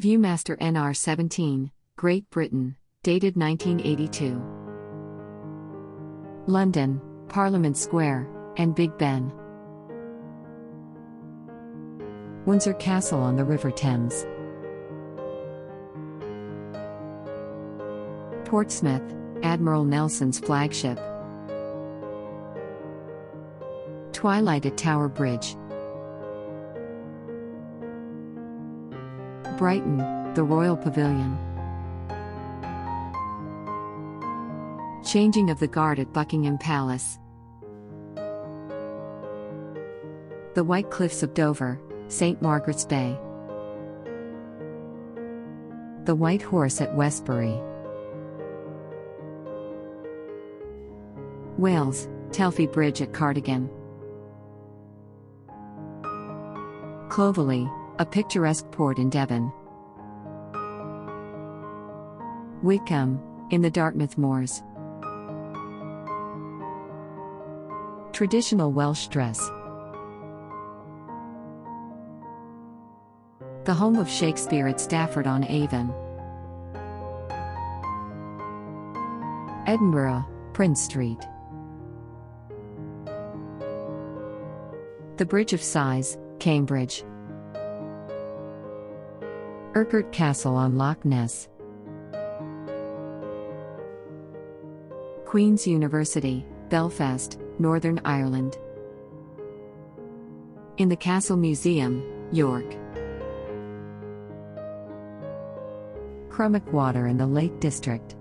Viewmaster NR17, Great Britain, dated 1982. London, Parliament Square, and Big Ben. Windsor Castle on the River Thames. Portsmouth, Admiral Nelson's flagship. Twilight at Tower Bridge. Brighton, the Royal Pavilion. Changing of the Guard at Buckingham Palace. The White Cliffs of Dover, St. Margaret's Bay. The White Horse at Westbury. Wales, Telfy Bridge at Cardigan. Clovelly, a picturesque port in Devon. Wickham, in the Dartmouth Moors. Traditional Welsh dress. The home of Shakespeare at Stafford-on-Avon. Edinburgh, Prince Street. The Bridge of Sighs, Cambridge. Urquhart Castle on Loch Ness. Queen's University, Belfast, Northern Ireland. In the Castle Museum, York. Crummock Water in the Lake District.